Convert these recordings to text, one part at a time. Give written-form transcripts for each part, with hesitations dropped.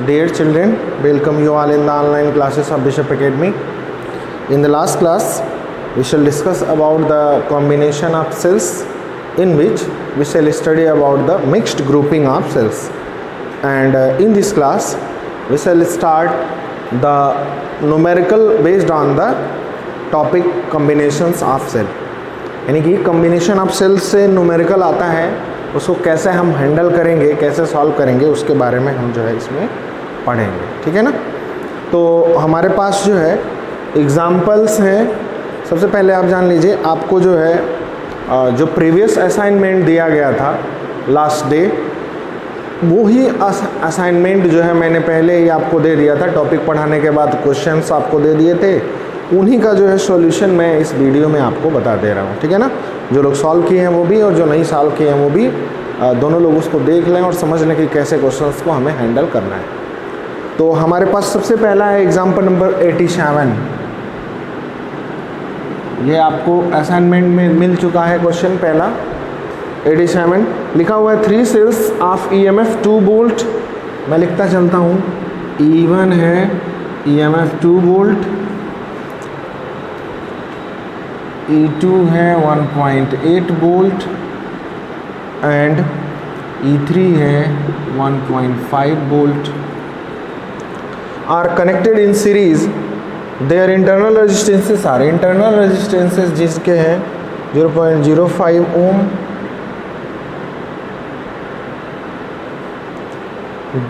Dear children, welcome you all in the online classes of Bishop Academy. In the last class, we shall discuss about the combination of cells, in which we shall study about the mixed grouping of cells. And in this class, we shall start the numerical based on the topic combinations of cell. यानी कि combination of cells से numerical आता है, उसको कैसे हम handle करेंगे, कैसे सॉल्व करेंगे, उसके बारे में हम जो है इसमें पढ़ेंगे. ठीक है ना. तो हमारे पास जो है एग्जाम्पल्स हैं. सबसे पहले आप जान लीजिए, आपको जो है जो प्रीवियस असाइनमेंट दिया गया था लास्ट डे, वो ही असाइनमेंट जो है मैंने पहले ही आपको दे दिया था. टॉपिक पढ़ाने के बाद क्वेश्चंस आपको दे दिए थे, उन्हीं का जो है सॉल्यूशन मैं इस वीडियो में आपको बता दे रहा हूँ. ठीक है ना. जो लोग सॉल्व किए हैं वो भी और जो नहीं सॉल्व किए हैं वो भी, दोनों लोग उसको देख लें और समझ लें कि कैसे क्वेश्चंस को हमें हैंडल करना है. तो हमारे पास सबसे पहला है एग्जाम्पल नंबर 87. ये आपको असाइनमेंट में मिल चुका है. क्वेश्चन पहला 87 लिखा हुआ है 3 सेल्स ऑफ EMF 2 वोल्ट. मैं लिखता चलता हूँ. E1 है EMF 2 वोल्ट, E2 है 1.8 वोल्ट एंड E3 है 1.5 volt. Are connected in series. Their internal resistances are, internal resistances जिसके हैं 0.05 ओम,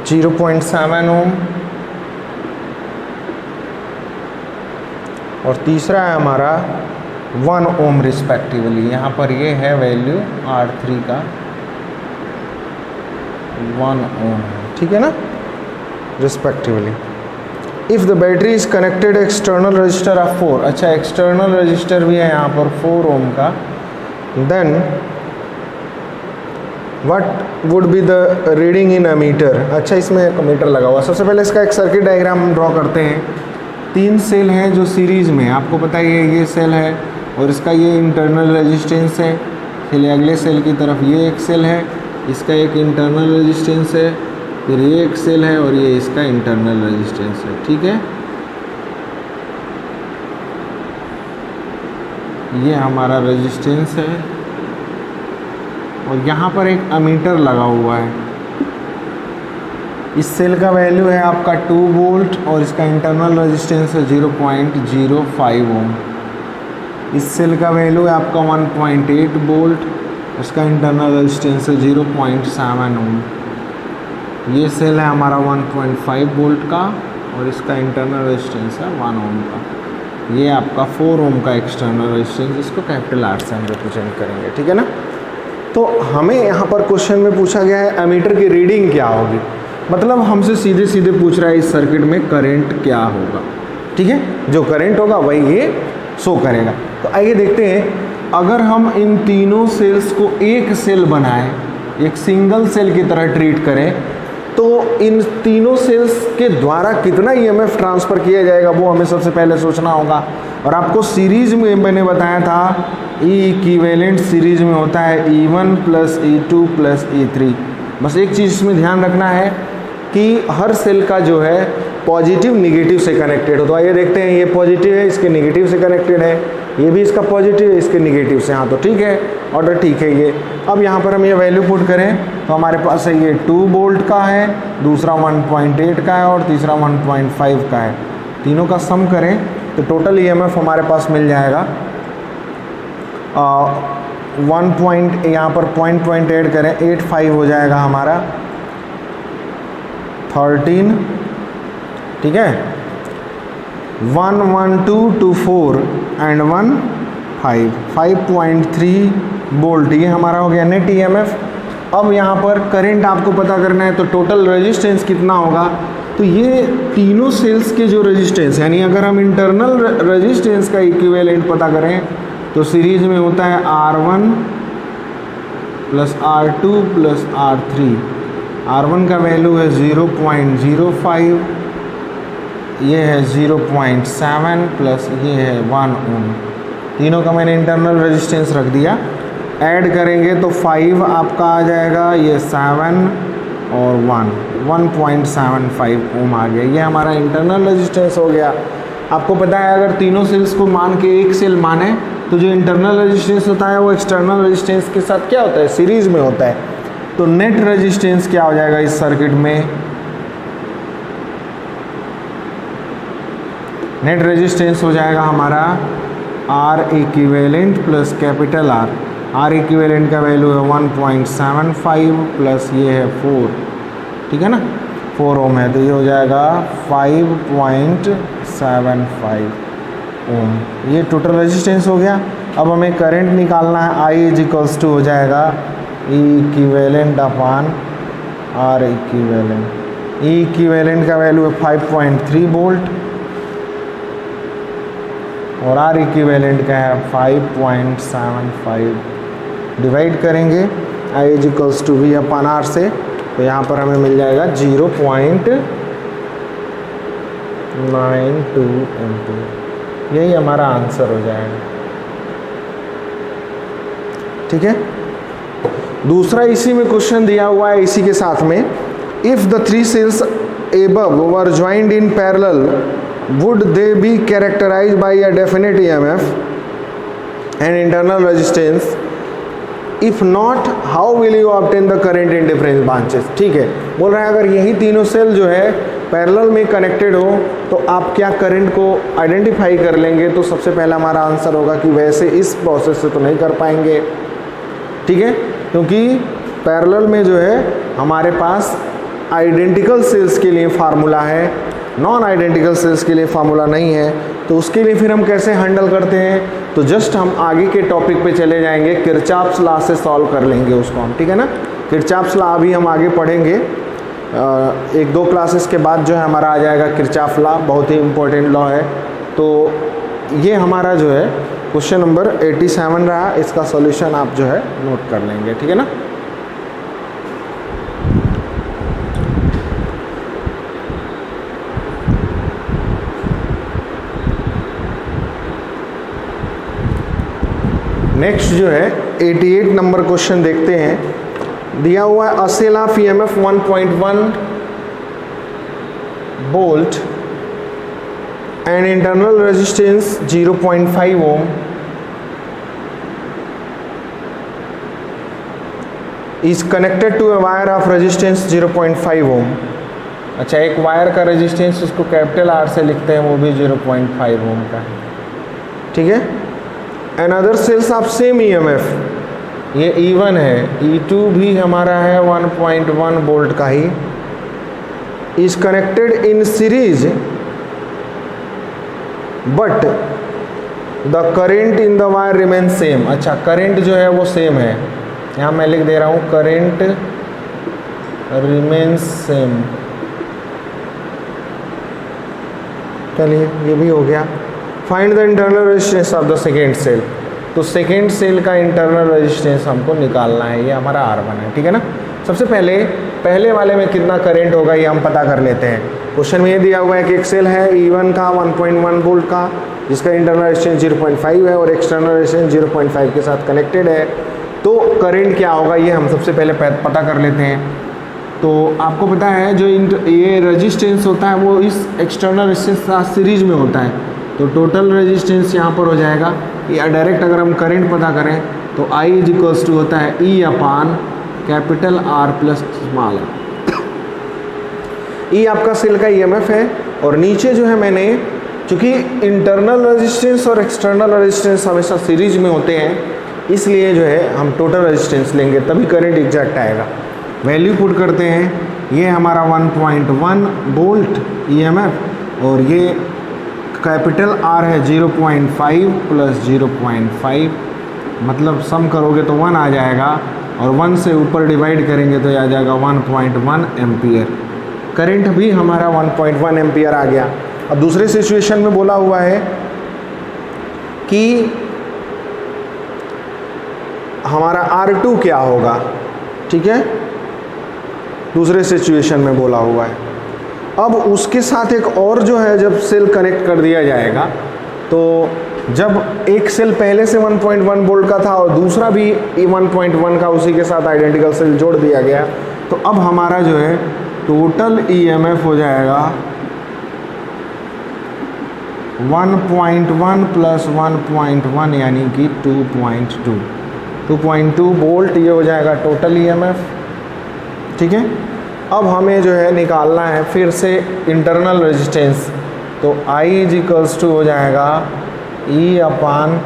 0.7 ओम और तीसरा है हमारा 1 ओम रिस्पेक्टिवली. यहाँ पर ये है वैल्यू R3 का 1 ओम है. ठीक है ना, respectively. If the battery is connected external register of 4. अच्छा, एक्सटर्नल रजिस्टर भी है यहाँ पर 4 ओम का. Then what would be the reading in ammeter. अच्छा, इसमें एक मीटर लगा हुआ. सबसे पहले इसका एक सर्किट डायग्राम ड्रॉ करते हैं. 3 सेल हैं जो सीरीज़ में, आपको पता है ये सेल है और इसका ये इंटरनल रेजिस्टेंस है. चलिए अगले सेल की तरफ, ये एक सेल है, इसका एक इंटरनल रेजिस्टेंस है, फिर ये एक सेल है और ये इसका इंटरनल रेजिस्टेंस है. ठीक है, ये हमारा रेजिस्टेंस है और यहाँ पर एक अमीटर लगा हुआ है. इस सेल का वैल्यू है आपका 2 वोल्ट और इसका इंटरनल रेजिस्टेंस है 0.05 ओम. इस सेल का वैल्यू है आपका 1.8 वोल्ट, उसका इंटरनल रेजिस्टेंस है 0.7 ओम. ये सेल है हमारा 1.5 वोल्ट का और इसका इंटरनल रेजिस्टेंस है 1 ओम का. ये आपका 4 ओम का एक्सटर्नल रेजिस्टेंस, इसको कैपिटल R से हम रिप्रेजेंट करेंगे. ठीक है ना. तो हमें यहाँ पर क्वेश्चन में पूछा गया है एमीटर की रीडिंग क्या होगी. मतलब हमसे सीधे सीधे पूछ रहा है इस सर्किट में करंट क्या होगा. ठीक है, जो करंट होगा वही ये शो करेगा. तो आइए देखते हैं, अगर हम इन तीनों सेल्स को एक सेल बनाएं, एक सिंगल सेल की तरह ट्रीट करें, तो इन तीनों सेल्स के द्वारा कितना EMF ट्रांसफ़र किया जाएगा वो हमें सबसे पहले सोचना होगा. और आपको सीरीज में मैंने बताया था E इक्विवेलेंट सीरीज में होता है E1 plus E2 plus E3. बस एक चीज़ इसमें ध्यान रखना है कि हर सेल का जो है पॉजिटिव निगेटिव से कनेक्टेड हो. तो आइए देखते हैं, ये पॉजिटिव है, इसके निगेटिव से कनेक्टेड है, ये भी इसका पॉजिटिव है, इसके निगेटिव से. हाँ, तो ठीक है, ऑर्डर ठीक है. ये अब यहाँ पर हम ये वैल्यू पुट करें तो हमारे पास है ये 2 वोल्ट का है, दूसरा 1.8 का है और तीसरा 1.5 का है. तीनों का सम करें तो टोटल EMF हमारे पास मिल जाएगा 1 यहाँ पर 0.8 करें 85 हो जाएगा हमारा 13. ठीक है, 1 1 2 2 4 एंड 1 5 5.3 वोल्ट. ये हमारा हो गया नेट EMF. अब यहाँ पर करंट आपको पता करना है तो टोटल रेजिस्टेंस कितना होगा. तो ये तीनों सेल्स के जो रेजिस्टेंस, यानी अगर हम इंटरनल रेजिस्टेंस का इक्विवेलेंट पता करें तो सीरीज में होता है R1 plus R2 plus R3. R1 का वैल्यू है 0.05, ये है 0.7 प्लस ये है 1 ओम. तीनों का मैंने इंटरनल रेजिस्टेंस रख दिया. ऐड करेंगे तो 5 आपका आ जाएगा, ये 7 और 1.75 ओम आ गया। ये हमारा इंटरनल रेजिस्टेंस हो गया। आपको पता है अगर तीनों सेल्स को मान के एक सेल माने तो जो इंटरनल रेजिस्टेंस होता है वो एक्सटर्नल रेजिस्टेंस के साथ क्या होता है, सीरीज में होता है। तो नेट रेजिस्टेंस क्या हो जाएगा इस सर्किट में, नेट रेजिस्टेंस हो जाएगा हमारा R equivalent plus capital R। R equivalent का वैल्यू है 1.75 प्लस ये है 4, ठीक है ना, 4 ओम है, तो ये हो जाएगा 5.75 ओम। ये टोटल रेजिस्टेंस हो गया। अब हमें करंट निकालना है, I इज इक्वल्स टू हो जाएगा E इक्विवेलेंट अपान R इक्विवेलेंट। E इक्विवेलेंट का वैल्यू है 5.3 वोल्ट और R इक्विवेलेंट का है 5.75। डिवाइड करेंगे I is equals to V upon R से, तो यहाँ पर हमें मिल जाएगा 0.92 एम्पीयर। यही हमारा आंसर हो जाएगा, ठीक है। दूसरा इसी में क्वेश्चन दिया हुआ है इसी के साथ में, if the 3 cells above were joined in parallel would they be characterized by a definite EMF and internal resistance, if not how will you obtain the current in different branches। ठीक है, बोल रहा है अगर यही तीनों सेल जो है पैरेलल में कनेक्टेड हो तो आप क्या करंट को आइडेंटिफाई कर लेंगे। तो सबसे पहला हमारा आंसर होगा कि वैसे इस प्रोसेस से तो नहीं कर पाएंगे, ठीक है, क्योंकि पैरेलल में जो है हमारे पास आइडेंटिकल सेल्स के लिए फार्मूला है, नॉन आइडेंटिकल सेल्स के लिए फार्मूला नहीं है। तो उसके लिए फिर हम कैसे हैंडल करते हैं, तो जस्ट हम आगे के टॉपिक पे चले जाएंगे, किरचॉफ्स लॉ से सॉल्व कर लेंगे उसको हम, ठीक है ना। किरचॉफ्स लॉ अभी हम आगे पढ़ेंगे, 1-2 क्लासेस के बाद जो है हमारा आ जाएगा किरचॉफ लॉ, बहुत ही इम्पोर्टेंट लॉ है। तो ये हमारा जो है क्वेश्चन नंबर 87 रहा, इसका सॉल्यूशन आप जो है नोट कर लेंगे, ठीक है ना। नेक्स्ट जो है 88 नंबर क्वेश्चन देखते हैं। दिया हुआ है a cell of EMF 1.1 volt and internal resistance 0.5 ohm is connected to a wire of resistance 0.5 ohm. अच्छा, एक वायर का रेजिस्टेंस उसको कैपिटल R से लिखते हैं, वो भी 0.5 ओम का, ठीक है। And other sales of same EMF, ये E1 है, E2 भी हमारा है 1.1 वोल्ट का ही, is connected in series but the current in the wire remain same. अच्छा, करेंट जो है वो सेम है, यहाँ मैं लिख दे रहा हूँ करेंट रिमेन्स सेम। चलिए ये भी हो गया। Find the internal resistance of the second cell, तो सेकेंड सेल का इंटरनल रेजिस्टेंस हमको निकालना है, ये हमारा R1 है, ठीक है ना। सबसे पहले वाले में कितना करंट होगा ये हम पता कर लेते हैं। क्वेश्चन में ये दिया हुआ है कि एक सेल है E1 का 1.1 वोल्ट का, जिसका इंटरनल रेजिस्टेंस 0.5 है और एक्सटर्नल रेजिस्टेंस 0.5 के साथ कनेक्टेड है। तो करंट क्या होगा ये हम सबसे पहले पता कर लेते हैं। तो आपको पता है जो ये रेजिस्टेंस होता है वो इस एक्सटर्नल रेजिस्टेंस के साथ सीरीज में होता है। तो टोटल रेजिस्टेंस यहाँ पर हो जाएगा, या डायरेक्ट अगर हम करंट पता करें तो I इज इक्वल्स टू होता है E upon capital R plus small r। E आपका सेल का EMF है और नीचे जो है मैंने, चूँकि इंटरनल रेजिस्टेंस और एक्सटर्नल रेजिस्टेंस हमेशा सीरीज में होते हैं, इसलिए जो है हम टोटल रेजिस्टेंस लेंगे तभी करंट एग्जैक्ट आएगा। वैल्यू पुट करते हैं, ये हमारा 1.1 वोल्ट EMF और ये कैपिटल R है 0.5 प्लस 0.5, मतलब सम करोगे तो 1 आ जाएगा और 1 से ऊपर डिवाइड करेंगे तो आ जाएगा 1.1 एम्पियर। करंट भी हमारा 1.1 एम्पियर आ गया। अब दूसरे सिचुएशन में बोला हुआ है कि हमारा R2 क्या होगा, ठीक है, दूसरे सिचुएशन में बोला हुआ है। अब उसके साथ एक और जो है जब सेल कनेक्ट कर दिया जाएगा तो जब एक सेल पहले से 1.1 वोल्ट का था और दूसरा भी 1.1 का उसी के साथ आइडेंटिकल सेल जोड़ दिया गया, तो अब हमारा जो है टोटल ईएमएफ हो जाएगा 1.1 प्लस 1.1 यानी कि 2.2 वोल्ट ये हो जाएगा टोटल ईएमएफ। ठीक है, अब हमें जो है निकालना है फिर से इंटरनल रेजिस्टेंस, तो I इज इक्वल्स टू हो जाएगा E upon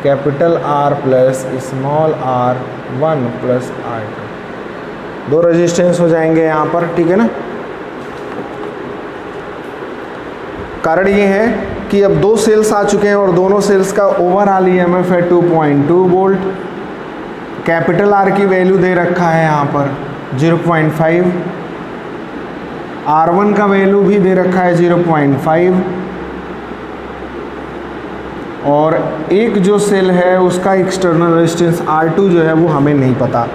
capital R plus small r 1 plus R2। दो रेजिस्टेंस हो जाएंगे यहाँ पर, ठीक है ना। कारण ये है कि अब दो सेल्स आ चुके हैं और दोनों सेल्स का ओवरऑल ईएमएफ है 2.2 वोल्ट। कैपिटल R की वैल्यू दे रखा है यहाँ पर 0.5, R1 का वैल्यू भी दे रखा है 0.5, और एक जो सेल है उसका एक्सटर्नल रेजिस्टेंस R2 जो है वो हमें नहीं पता,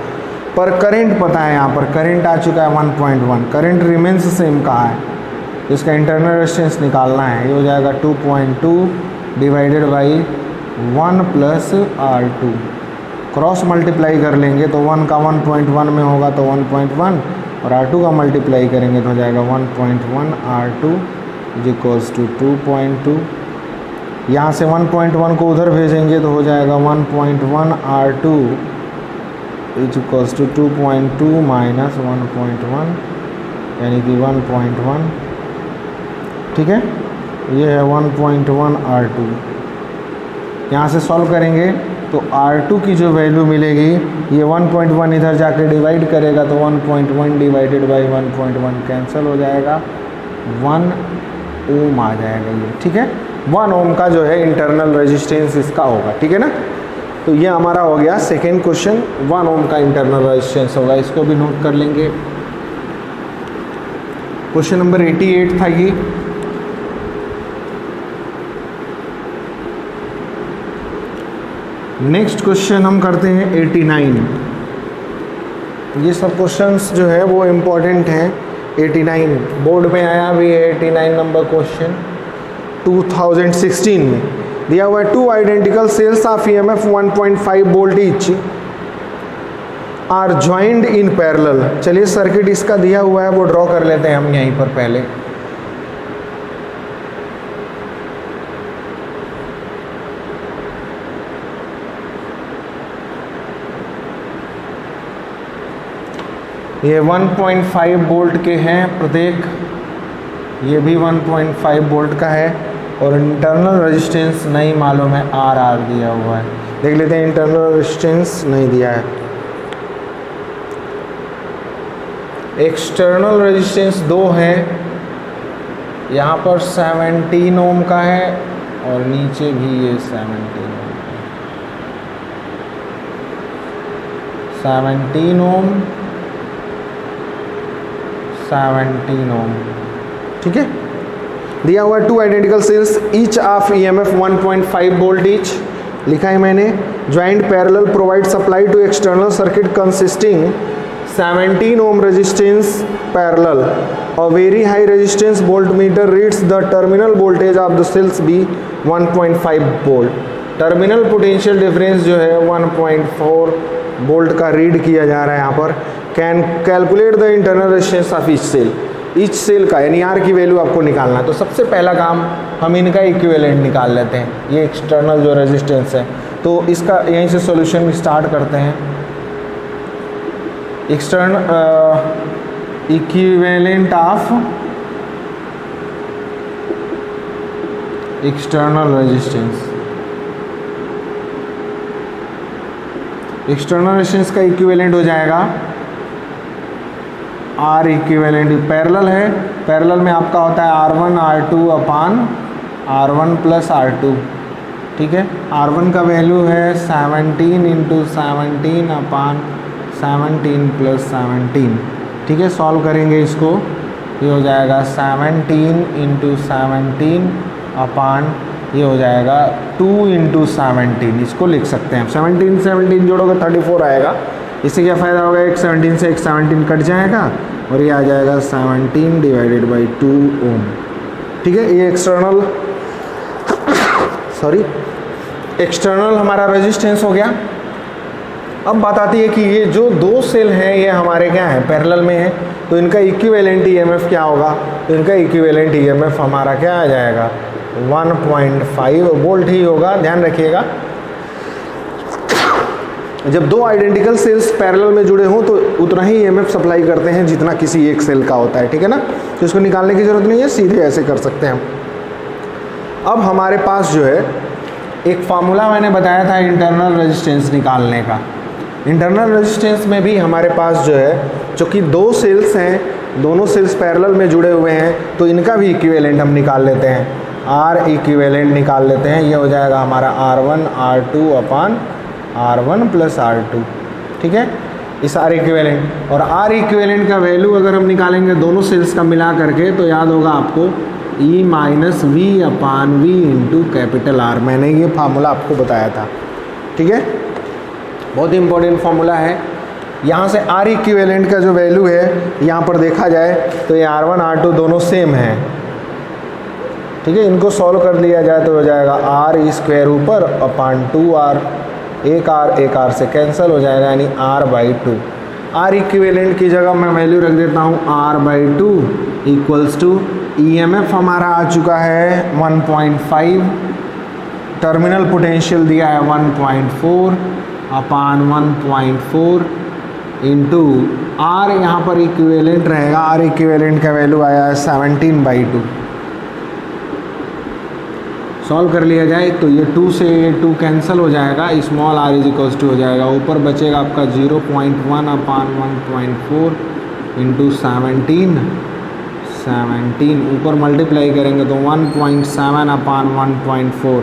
पर करंट पता है। यहाँ पर करंट आ चुका है 1.1, करंट रिमेंस सेम कहा है, तो इसका इंटरनल रेजिस्टेंस निकालना है। ये हो जाएगा 2.2 divided by 1 plus R2, cross multiply कर लेंगे तो 1 का 1.1 में होगा तो 1.1, और R2 का मल्टीप्लाई करेंगे तो हो जाएगा 1.1 R2 इज इक्वल्स टू 2.2। यहाँ से 1.1 को उधर भेजेंगे तो हो जाएगा 1.1 R2 is equals to 2.2 minus 1.1 यानी कि 1.1। ठीक है, ये है 1.1 R2। यहाँ से सॉल्व करेंगे तो R2 की जो वैल्यू मिलेगी, ये 1.1 इधर जाके डिवाइड करेगा तो 1.1 डिवाइडेड बाई 1.1 कैंसिल हो जाएगा, 1 ओम आ जाएगा ये। ठीक है, 1 ओम का जो है इंटरनल रेजिस्टेंस इसका होगा। ठीक है ना, तो ये हमारा हो गया सेकेंड क्वेश्चन, 1 ओम का इंटरनल रेजिस्टेंस होगा, इसको भी नोट कर लेंगे। क्वेश्चन नंबर 88 था ये। नेक्स्ट क्वेश्चन हम करते हैं 89। ये सब क्वेश्चंस जो है वो इम्पोर्टेंट हैं। 89 बोर्ड में आया भी है, 89 नंबर क्वेश्चन 2016 में दिया हुआ है। 2 identical cells of EMF 1.5 volt each are joined in parallel. चलिए सर्किट इसका दिया हुआ है वो ड्रॉ कर लेते हैं हम यहीं पर पहले। ये 1.5 वोल्ट के हैं प्रत्येक, ये भी 1.5 वोल्ट का है, और इंटरनल रेजिस्टेंस नहीं मालूम है, आर दिया हुआ है। देख लेते हैं, इंटरनल रेजिस्टेंस नहीं दिया है। एक्सटर्नल रेजिस्टेंस 2 है, यहाँ पर 17 ओम का है और नीचे भी ये 17 ओम 17 ओम। ठीक है, दिया हुआ 2 identical cells each of EMF 1.5 volt each, लिखा है मैंने। Joint parallel provide supply to external circuit consisting 17 ohm resistance parallel. A very high resistance voltmeter reads the terminal voltage of the cells be 1.5 volt. Terminal potential difference जो है 1.4 volt का read किया जा रहा है यहाँ पर। Can calculate the internal resistance of each cell. Each cell का यानी आर की वैल्यू आपको निकालना है। तो सबसे पहला काम हम इनका इक्विवेलेंट निकाल लेते हैं। ये एक्सटर्नल जो रेजिस्टेंस है, तो इसका यहीं से सॉल्यूशन स्टार्ट करते हैं। Equivalent of external resistance. External resistance का इक्विवेलेंट हो जाएगा आर इक्विवेलेंट। पैरेलल है, पैरेलल में आपका होता है R1 R2 अपान R1 प्लस R2। ठीक है, R1 का वैल्यू है 17 इंटू 17 अपान 17 प्लस 17। ठीक है, सॉल्व करेंगे इसको, ये हो जाएगा 17 इंटू 17 अपान ये हो जाएगा 2 इंटू 17। इसको लिख सकते हैं, 17 जोड़ोगे 34 आएगा। इससे क्या फ़ायदा होगा, एक 17 से एक 17 कट जाएगा और ये आ जाएगा 17 डिवाइडेड बाई 2 ओम। ठीक है, ये एक्सटर्नल सॉरी एक्सटर्नल हमारा रेजिस्टेंस हो गया। अब बात आती है कि ये जो दो सेल हैं ये हमारे क्या हैं, पैरेलल में हैं, तो इनका इक्विवेलेंट ईएमएफ क्या होगा, तो इनका इक्विवेलेंट ईएमएफ हमारा क्या आ जाएगा 1.5 वोल्ट ही होगा। ध्यान रखिएगा जब दो आइडेंटिकल सेल्स पैरेलल में जुड़े हों तो उतना ही ईएमएफ सप्लाई करते हैं जितना किसी एक सेल का होता है, ठीक है ना। तो इसको निकालने की जरूरत नहीं है, सीधे ऐसे कर सकते हैं हम। अब हमारे पास जो है एक फार्मूला मैंने बताया था इंटरनल रेजिस्टेंस निकालने का। इंटरनल रेजिस्टेंस में भी हमारे पास जो है, चूँकि दो सेल्स हैं, दोनों सेल्स पैरेलल में जुड़े हुए हैं, तो इनका भी इक्विवेलेंट हम निकाल लेते हैं, आर इक्विवेलेंट निकाल लेते हैं। ये हो जाएगा हमारा R1 R2 अपान R1 प्लस R2, ठीक है, इस आर इक्विवेलेंट। और आर इक्विवेलेंट का वैल्यू अगर हम निकालेंगे दोनों सेल्स का मिला करके तो याद होगा आपको E minus V upon V into capital R। मैंने ये फार्मूला आपको बताया था, ठीक है, बहुत ही इंपॉर्टेंट फार्मूला है। यहाँ से आर इक्विवेलेंट का जो वैल्यू है यहाँ पर देखा जाए तो ये R1 R2 दोनों सेम हैं, ठीक है। इनको सॉल्व कर लिया जाए तो हो जाएगा R स्क्वायर ऊपर अपान 2R, एक R से कैंसिल हो जाएगा, यानी R/2। आर इक्विवेलेंट की जगह मैं वैल्यू रख देता हूँ R/2 इक्वल्स टू ईएमएफ हमारा आ चुका है 1.5, टर्मिनल पोटेंशियल दिया है 1.4 अपान 1.4 इंटू आर, यहाँ पर इक्विवेलेंट रहेगा, आर इक्विवेलेंट का वैल्यू आया है 17/2। सॉल्व कर लिया जाए तो ये 2 से 2 कैंसिल हो जाएगा, small r is equals to हो जाएगा, ऊपर बचेगा आपका 0.1 अपान 1.4 इंटू 17, ऊपर मल्टीप्लाई करेंगे तो 1.7 अपान 1.4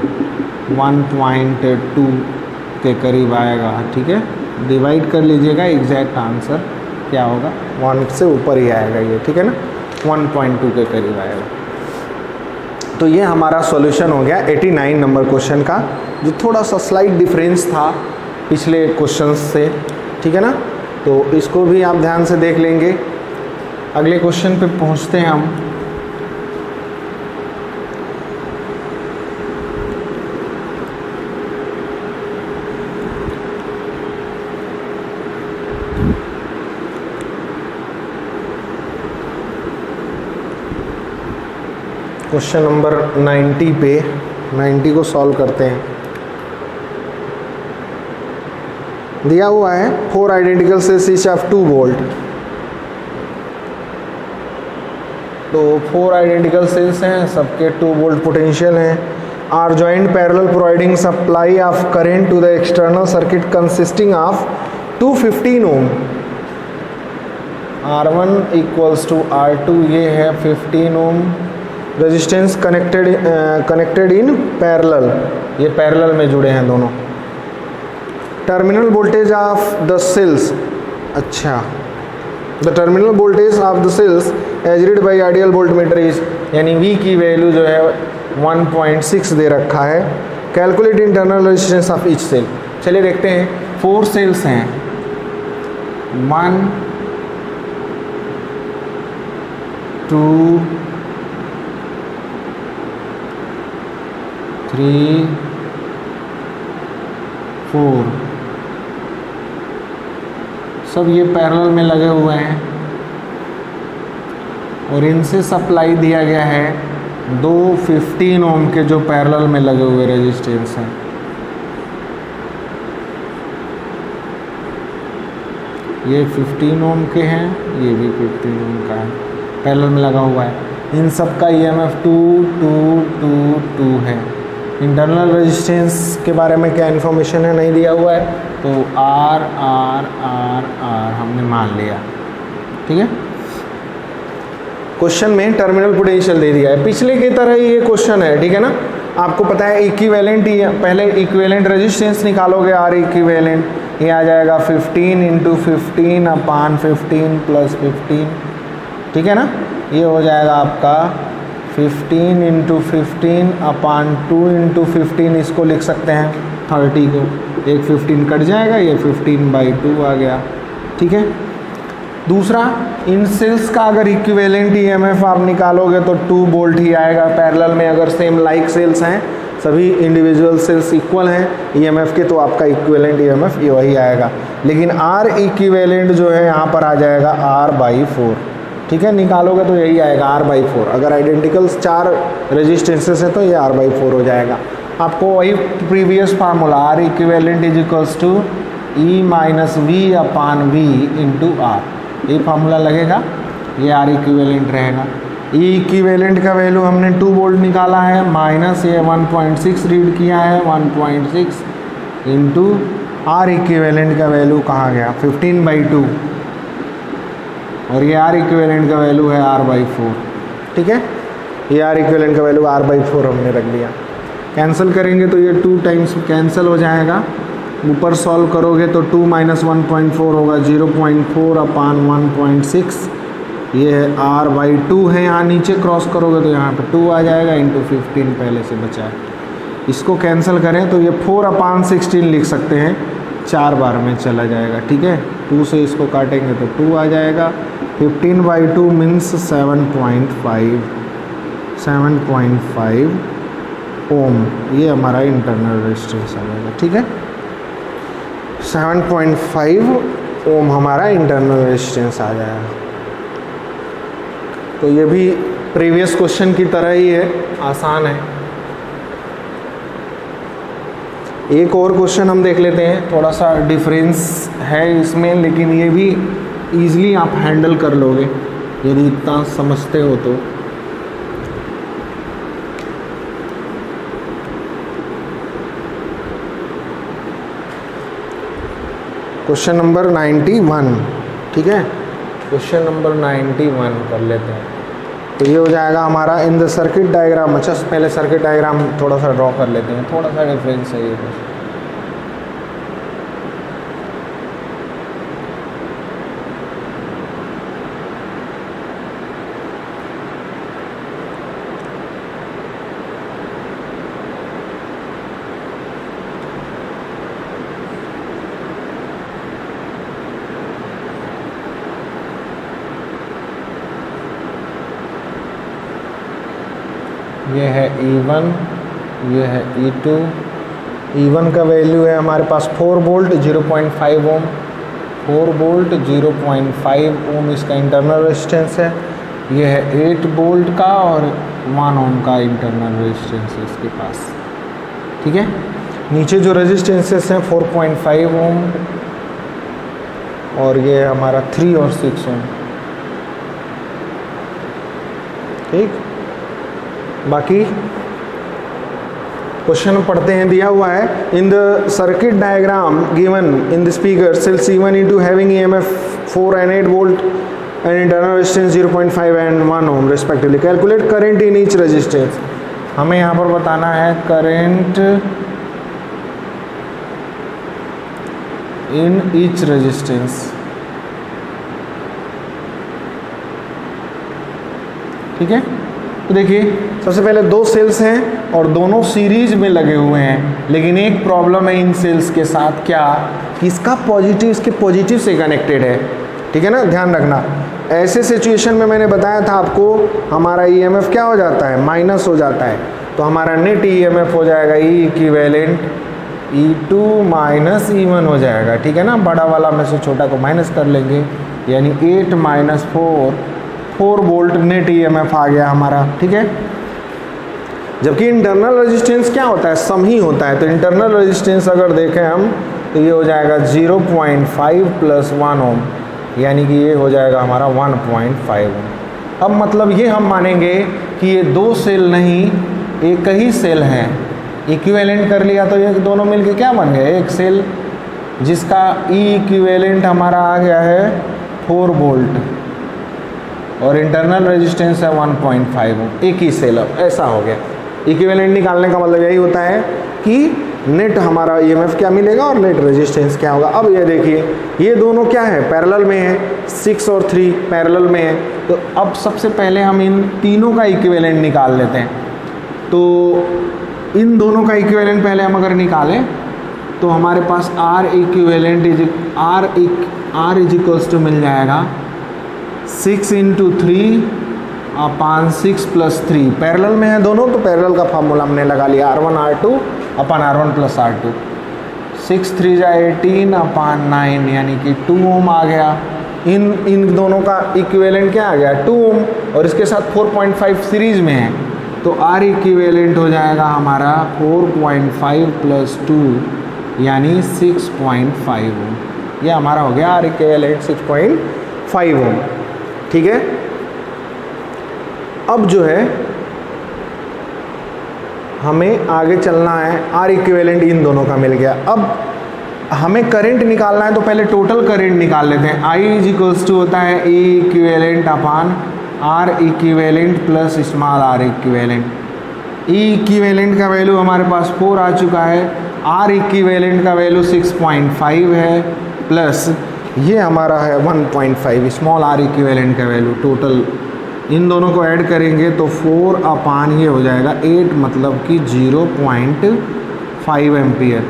1.2 के करीब आएगा, ठीक है। डिवाइड कर लीजिएगा, एग्जैक्ट आंसर क्या होगा 1 से ऊपर ही आएगा ये, ठीक है ना, 1.2 के करीब आएगा। तो ये हमारा सॉल्यूशन हो गया 89 नंबर क्वेश्चन का, जो थोड़ा सा स्लाइट डिफरेंस था पिछले क्वेश्चन से, ठीक है ना। तो इसको भी आप ध्यान से देख लेंगे। अगले क्वेश्चन पे पहुंचते हैं हम। क्वेश्चन नंबर 90 पे 90 को सॉल्व करते हैं। दिया हुआ है 4 identical cells each of 2 volt. तो 4 आइडेंटिकल सेल्स हैं, सबके 2 वोल्ट पोटेंशियल हैं, are joint parallel providing supply of current to the external circuit consisting of 215 ohm. R1 equals to R2, ये है 15 ohm. Resistance connected in parallel, ये parallel में जुड़े हैं दोनों। Terminal voltage of the cells, अच्छा, the terminal voltage of the cells as read by ideal voltmeter is, यानी V की वैल्यू जो है 1.6 दे रखा है। Calculate internal resistance of each cell. चलिए देखते हैं, 4 सेल्स हैं, 1 2 3 4, सब ये पैरेलल में लगे हुए हैं और इनसे सप्लाई दिया गया है 215 ओम के जो पैरेलल में लगे हुए रेजिस्टेंस हैं। ये 15 ओम के हैं, ये भी 15 ओम का है, पैरेलल में लगा हुआ है। इन सब का EMF 2 2 2 2 है। इंटरनल रेजिस्टेंस के बारे में क्या इन्फॉर्मेशन है, नहीं दिया हुआ है, तो R R R R हमने मान लिया, ठीक है। क्वेश्चन में टर्मिनल पोटेंशियल दे दिया है, पिछले की तरह ही ये क्वेश्चन है, ठीक है ना। आपको पता है इक्विवेलेंट, पहले इक्विवेलेंट रेजिस्टेंस निकालोगे, R इक्विवेलेंट, ये आ जाएगा 15 इंटू 15 अपान 15 प्लस 15, ठीक है ना। ये हो जाएगा आपका 15 इंटू 15 अपान 2 इंटू 15, इसको लिख सकते हैं 30 को, एक 15 कट जाएगा, ये 15/2 आ गया, ठीक है। दूसरा, इन सेल्स का अगर इक्विवेलेंट EMF आप निकालोगे तो 2 वोल्ट ही आएगा पैरेलल में, अगर सेम लाइक सेल्स हैं, सभी इंडिविजुअल सेल्स इक्वल हैं ईएमएफ के, तो आपका इक्विवेलेंट ईएमएफ ये वही आएगा। लेकिन आर इक्विवेलेंट जो है यहाँ पर आ जाएगा R/4, ठीक है, निकालोगे तो यही आएगा R/4। अगर आइडेंटिकल 4 रेजिस्टेंसेस है तो ये R/4 हो जाएगा। आपको वही previous formula R equivalent is equals to E minus V/V into R, ये फार्मूला लगेगा, ये R इक्विवेलेंट रहेगा। E इक्विवेलेंट का वैल्यू हमने 2 वोल्ट निकाला है, माइनस ये 1.6 रीड किया है, 1.6 इंटू R इक्विवेलेंट का वैल्यू कहाँ गया 15/2, और ये R इक्विवेलेंट का वैल्यू है R/4, ठीक है, ये R इक्विवेलेंट का वैल्यू R/4 हमने रख दिया। कैंसिल करेंगे तो ये 2 टाइम्स कैंसिल हो जाएगा, ऊपर सॉल्व करोगे तो 2 माइनस 1.4 होगा 0.4/1.6, ये R/2 है, यहाँ नीचे क्रॉस करोगे तो यहाँ पे 2 आ जाएगा इंटू 15 पहले से बचा है। इसको कैंसिल करें तो ये 4/16 लिख सकते हैं, 4 बार में चला जाएगा, ठीक है, 2 से इसको काटेंगे तो 2 आ जाएगा। 15/2 मीन्स 7.5 ओम, ये हमारा इंटरनल रेजिस्टेंस आ जाएगा, ठीक है, 7.5 ओम हमारा इंटरनल रेजिस्टेंस आ जाएगा। तो ये भी प्रीवियस क्वेश्चन की तरह ही है, आसान है। एक और क्वेश्चन हम देख लेते हैं, थोड़ा सा डिफरेंस है इसमें, लेकिन ये भी इजीली आप हैंडल कर लोगे यदि इतना समझते हो तो। क्वेश्चन नंबर 91, ठीक है, क्वेश्चन नंबर 91 कर लेते हैं। तो ये हो जाएगा हमारा इन द सर्किट डायग्राम। अच्छा, पहले सर्किट डायग्राम थोड़ा सा ड्रॉ कर लेते हैं, थोड़ा सा डिफरेंस है ये। ये है E1, ये है E2। E1 का वैल्यू है हमारे पास 4 वोल्ट 0.5 ओम, 4 वोल्ट 0.5 ओम इसका इंटरनल रेजिस्टेंस है। ये है 8 वोल्ट का और 1 ओम का इंटरनल रेजिस्टेंस है इसके पास, ठीक है। नीचे जो रेजिस्टेंसेस हैं 4.5 ओम और ये हमारा 3 और 6 ओम, ठीक। बाकी क्वेश्चन पढ़ते हैं, दिया हुआ है in the circuit diagram given in the speaker cell C1 into having EMF 4 and 8 volt and internal resistance 0.5 and 1 ohm respectively, calculate current in each resistance. हमें यहाँ पर बताना है करंट इन ईच रेजिस्टेंस, ठीक है। तो देखिए सबसे पहले 2 सेल्स हैं और दोनों सीरीज में लगे हुए हैं, लेकिन एक प्रॉब्लम है इन सेल्स के साथ, क्या कि इसका पॉजिटिव इसके पॉजिटिव से कनेक्टेड है, ठीक है ना, ध्यान रखना। ऐसे सिचुएशन में मैंने बताया था आपको हमारा EMF क्या हो जाता है, माइनस हो जाता है, तो हमारा नेट EMF हो जाएगा E equivalent E2 minus E1 हो जाएगा, ठीक है ना। बड़ा वाला में से छोटा को माइनस कर लेंगे, यानी 8 माइनस 4 वोल्ट नेट EMF आ गया हमारा, ठीक है। जबकि इंटरनल रेजिस्टेंस क्या होता है, सम ही होता है। तो इंटरनल रेजिस्टेंस अगर देखें हम तो ये हो जाएगा 0.5 प्लस 1 ओम, यानी कि ये हो जाएगा हमारा 1.5 ओम। अब मतलब ये हम मानेंगे कि ये 2 सेल नहीं एक ही सेल हैं, इक्विवेलेंट कर लिया तो ये दोनों मिलके क्या बन गए, एक सेल, जिसका E इक्विवेलेंट हमारा आ गया है 4 वोल्ट और इंटरनल रेजिस्टेंस है 1.5 ओम, एक ही सेल। अब ऐसा हो गया, इक्विवेलेंट निकालने का मतलब यही होता है कि नेट हमारा EMF क्या मिलेगा और नेट रेजिस्टेंस क्या होगा। अब ये देखिए ये दोनों क्या है, पैरेलल में है, 6 और 3 पैरेलल में है। तो अब सबसे पहले हम इन तीनों का इक्विवेलेंट निकाल लेते हैं। तो इन दोनों का इक्विवेलेंट पहले हम अगर निकालें तो हमारे पास R equivalent R is equals to मिल जाएगा 6 इंटू 3 अपान 6 + 3, पैरेलल में है दोनों तो पैरेलल का फार्मूला हमने लगा लिया R1 R2 अपान R1 + R2। 6 3 जा 18 अपान 9 यानी कि 2 ओम आ गया। इन दोनों का इक्विवेलेंट क्या आ गया 2 ओम, और इसके साथ 4.5 सीरीज में है तो R इक्विवेलेंट हो जाएगा हमारा 4.5 + 2 यानी 6.5 ओम। ये हमारा हो गया R इक्विवेलेंट 6.5 ओम। ठीक है, अब जो है हमें आगे चलना है। R इक्विवेलेंट इन दोनों का मिल गया। अब हमें करंट निकालना है तो पहले टोटल करंट निकाल लेते हैं। I = होता है E इक्विवेलेंट अपान R equivalent plus small r equivalent. E equivalent का वैल्यू हमारे पास 4 आ चुका है, R इक्विवेलेंट का वैल्यू 6.5 है, प्लस ये हमारा है 1.5 स्मॉल r इक्विवेलेंट का वैल्यू। टोटल इन दोनों को ऐड करेंगे तो 4 अपान ये हो जाएगा 8, मतलब कि 0.5 एम्पियर।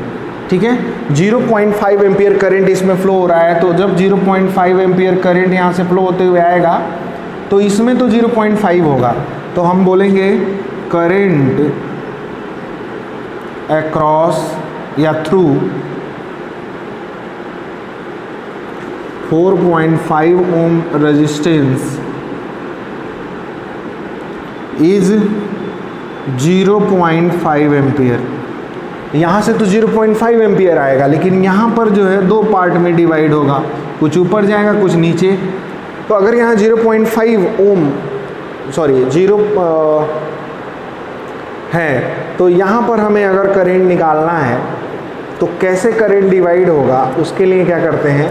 ठीक है, 0.5 एम्पियर करंट इसमें फ्लो हो रहा है। तो जब 0.5 एम्पियर करंट यहाँ से फ्लो होते हुए आएगा तो इसमें तो 0.5 होगा, तो हम बोलेंगे करंट अक्रॉस या through 4.5 ohm resistance is 0.5 ampere. यहाँ से तो 0.5 एम्पियर आएगा, लेकिन यहाँ पर जो है दो पार्ट में डिवाइड होगा, कुछ ऊपर जाएगा कुछ नीचे। तो अगर यहाँ 0.5 ओम सॉरी 0 है तो यहाँ पर हमें अगर करंट निकालना है तो कैसे करंट डिवाइड होगा, उसके लिए क्या करते हैं,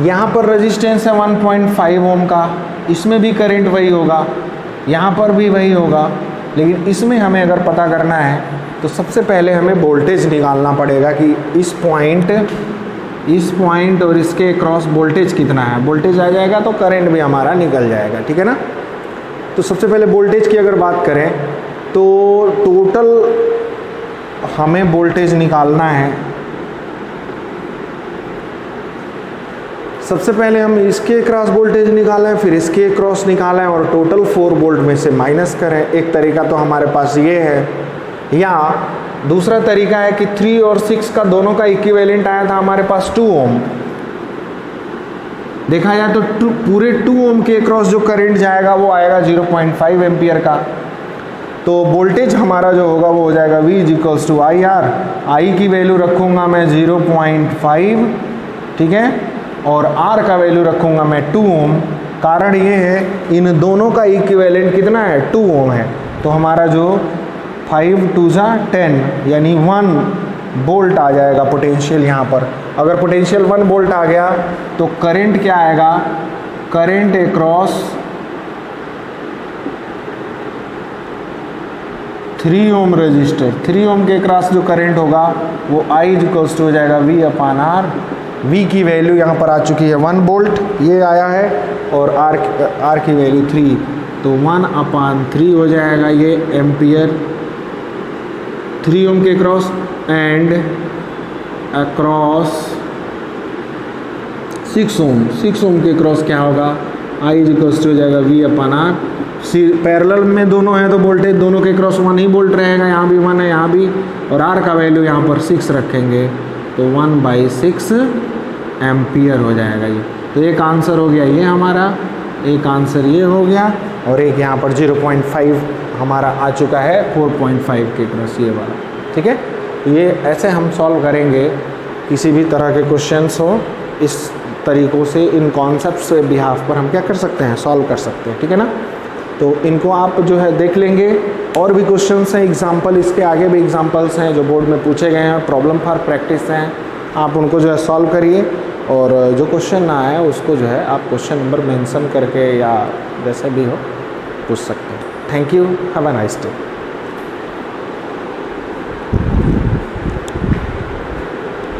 यहाँ पर रेजिस्टेंस है 1.5 ओम का, इसमें भी करंट वही होगा, यहाँ पर भी वही होगा, लेकिन इसमें हमें अगर पता करना है तो सबसे पहले हमें वोल्टेज निकालना पड़ेगा कि इस पॉइंट और इसके क्रॉस वोल्टेज कितना है। वोल्टेज आ जाएगा तो करंट भी हमारा निकल जाएगा। ठीक है ना। तो सबसे पहले वोल्टेज की अगर बात करें तो टोटल हमें वोल्टेज निकालना है। सबसे पहले हम इसके क्रॉस वोल्टेज निकालें, फिर इसके क्रॉस निकालें और टोटल 4 वोल्ट में से माइनस करें। एक तरीका तो हमारे पास ये है, या दूसरा तरीका है कि 3 और 6 का दोनों का इक्विवेलेंट आया था हमारे पास 2 ओम। देखा जाए तो पूरे 2 ओम के क्रॉस जो करंट जाएगा वो आएगा 0.5 एम्पियर का। तो वोल्टेज हमारा जो होगा वो हो जाएगा V = IR। I की वैल्यू रखूँगा मैं 0.5, ठीक है, और R का वैल्यू रखूँगा मैं 2 ओम। कारण ये है इन दोनों का इक्विवेलेंट कितना है 2 ओम है। तो हमारा जो 5 2 जा 10 यानी 1 वोल्ट आ जाएगा पोटेंशियल यहाँ पर। अगर पोटेंशियल 1 वोल्ट आ गया तो करंट क्या आएगा, करंट अक्रॉस 3 ओम रजिस्टर, 3 ओम के क्रॉस जो करंट होगा वो I = हो जाएगा V/R। V की वैल्यू यहाँ पर आ चुकी है 1 वोल्ट, ये आया है, और R की वैल्यू 3, तो 1/3 हो जाएगा ये एम्पियर 3 ओम के क्रॉस। एंड अक्रॉस 6 ओम के क्रॉस क्या होगा, I = हो जाएगा V/R। पैरेलल में दोनों हैं तो वोल्टेज दोनों के क्रॉस 1 ही वोल्ट रहेगा, यहाँ भी 1 है यहाँ भी, और R का वैल्यू यहाँ पर 6 रखेंगे तो 1/6 एम्पियर हो जाएगा ये। तो एक आंसर हो गया ये हमारा, एक आंसर ये हो गया, और एक यहाँ पर 0.5 हमारा आ चुका है 4.5 के क्रॉस ये वाला। ठीक है, ये ऐसे हम सॉल्व करेंगे किसी भी तरह के क्वेश्चंस हो, इस तरीक़ों से इन कॉन्सेप्ट्स के बिहाफ पर हम क्या कर सकते हैं, सॉल्व कर सकते हैं। ठीक है ना। तो इनको आप जो है देख लेंगे, और भी क्वेश्चंस हैं एग्जाम्पल, इसके आगे भी एग्जाम्पल्स हैं जो बोर्ड में पूछे गए हैं, प्रॉब्लम फॉर प्रैक्टिस हैं, आप उनको जो है सॉल्व करिए, और जो क्वेश्चन ना आए उसको जो है आप क्वेश्चन नंबर मेंशन करके या जैसे भी हो पूछ सकते हैं। Thank you, have a nice day.